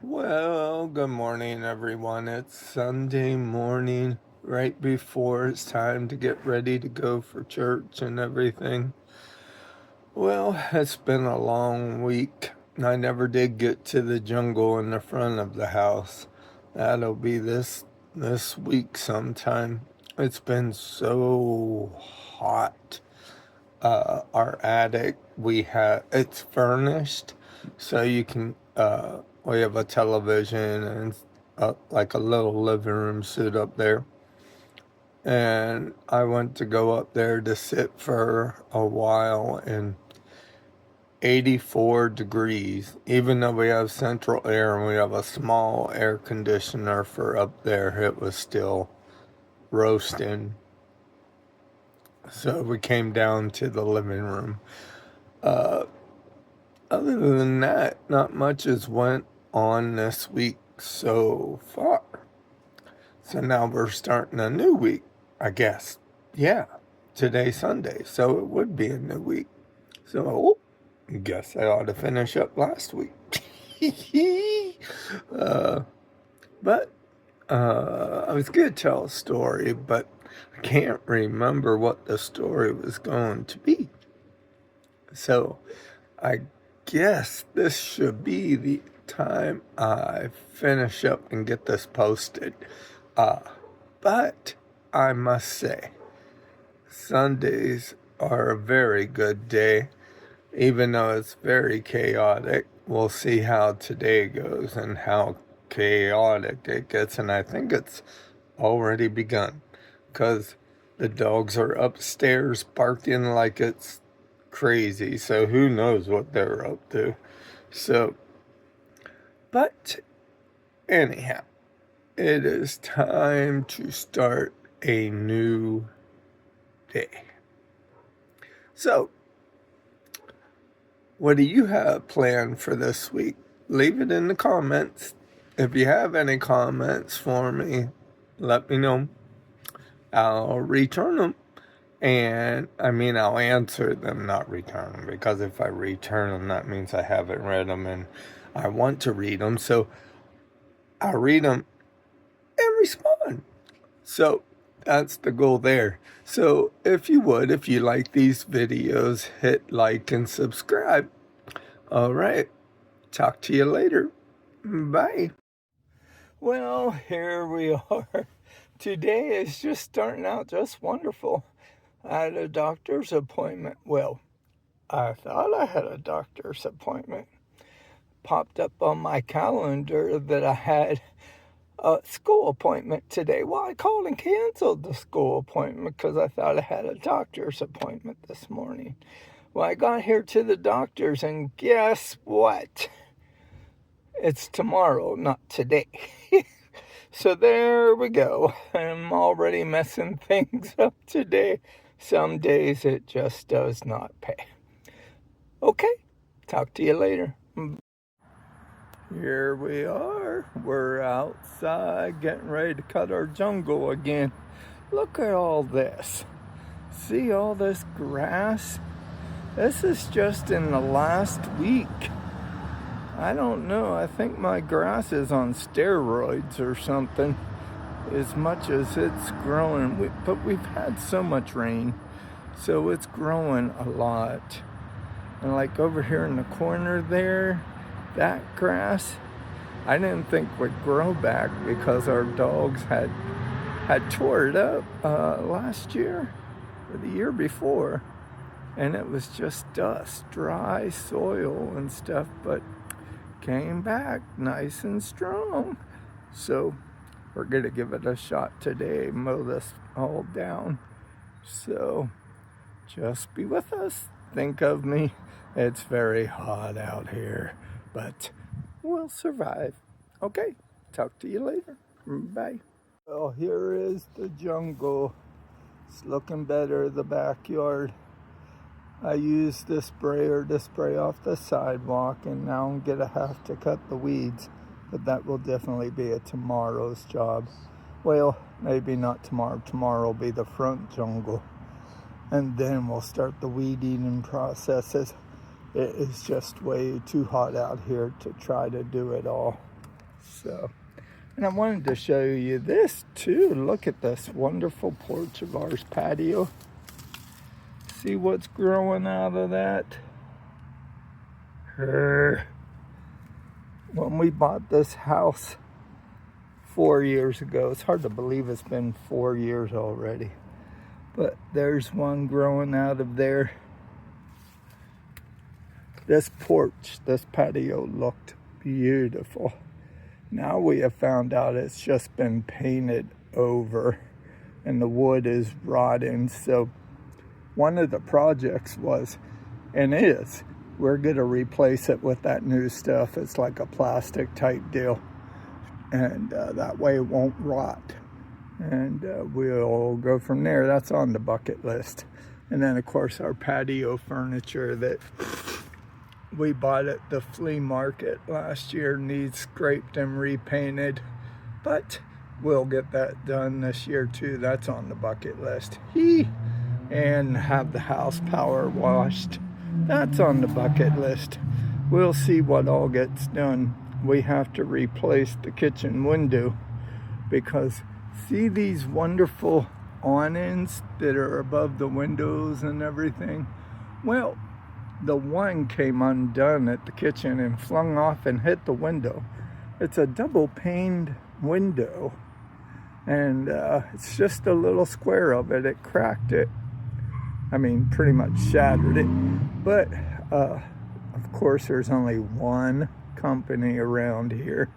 Well, good morning, everyone. It's Sunday morning, right before it's time to get ready to go for church and everything. Well, it's been a long week. I never did get to the jungle in the front of the house. That'll be this week sometime. It's been so hot. Our attic, it's furnished, so you can we have a television and like a little living room set up there. And I went to go up there to sit for a while, and 84 degrees, even though we have central air and we have a small air conditioner for up there, it was still roasting. So we came down to the living room. Uh, Other than that, not much has went on this week so far. So now we're starting a new week, I guess. Yeah, today's Sunday, so it would be a new week. So I guess I ought to finish up last week. uh, but I was going to tell a story, but I can't remember what the story was going to be. So I guess this should be the time I finish up and get this posted. But I must say, Sundays are a very good day, even though it's very chaotic. We'll see how today goes and how chaotic it gets, and I think it's already begun, because the dogs are upstairs barking like it's crazy, so who knows what they're up to. So, but anyhow, it is time to start a new day. So, what do you have planned for this week? Leave it in the comments. If you have any comments for me, let me know. I'll return them. And I'll answer them, not return them, because if I return them, that means I haven't read them and I want to read them. So I'll read them and respond. So that's the goal there. So if you like these videos, hit like and subscribe. All right. Talk to you later. Bye. Well, here we are. Today is just starting out just wonderful. I had a doctor's appointment. Well, I thought I had a doctor's appointment. Popped up on my calendar that I had a school appointment today. Well, I called and canceled the school appointment because I thought I had a doctor's appointment this morning. Well, I got here to the doctor's, and guess what? It's tomorrow, not today. So there we go. I'm already messing things up today. Some days it just does not pay. Okay, talk to you later. Here we are. We're outside getting ready to cut our jungle again. Look at all this. See all this grass? This is just in the last week. I don't know. I think my grass is on steroids or something, as much as it's growing. But we've had so much rain, so it's growing a lot. And like over here in the corner there, that grass, I didn't think would grow back because our dogs had tore it up last year or the year before. And it was just dust, dry soil and stuff, but came back nice and strong. So we're going to give it a shot today, mow this all down. So just be with us. Think of me. It's very hot out here, but we'll survive. Okay, talk to you later. Bye. Well, here is the jungle. It's looking better, the backyard. I used the sprayer to spray off the sidewalk, and now I'm going to have to cut the weeds, but that will definitely be a tomorrow's job. Well, maybe not tomorrow. Tomorrow will be the front jungle, and then we'll start the weed eating processes. It is just way too hot out here to try to do it all. So, and I wanted to show you this too. Look at this wonderful porch of ours patio. See what's growing out of that? When we bought this house 4 years ago, it's hard to believe it's been 4 years already, but there's one growing out of there. This porch, this patio looked beautiful. Now we have found out it's just been painted over and the wood is rotting. So one of the projects was, and is, we're going to replace it with that new stuff. It's like a plastic type deal, and that way it won't rot, and we'll go from there. That's on the bucket list. And then of course our patio furniture that we bought at the flea market last year needs scraped and repainted, but we'll get that done this year too. That's on the bucket list. And have the house power washed. That's on the bucket list. We'll see what all gets done. We have to replace the kitchen window because see these wonderful awnings that are above the windows and everything? Well, the one came undone at the kitchen and flung off and hit the window. It's a double paned window, and it's just a little square of it. It cracked it. I mean, pretty much shattered it. But of course there's only one company around here,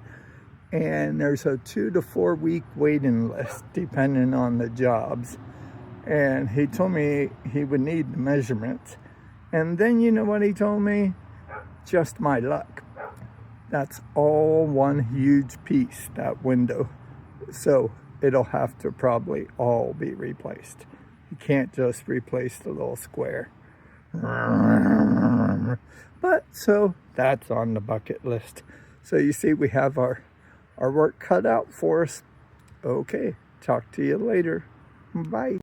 and there's a 2 to 4 week waiting list depending on the jobs. And he told me he would need the measurements, and then you know what he told me? Just my luck. That's all one huge piece, that window. So it'll have to probably all be replaced. You can't just replace the little square. But so that's on the bucket list. So you see we have our work cut out for us. Okay, talk to you later. Bye.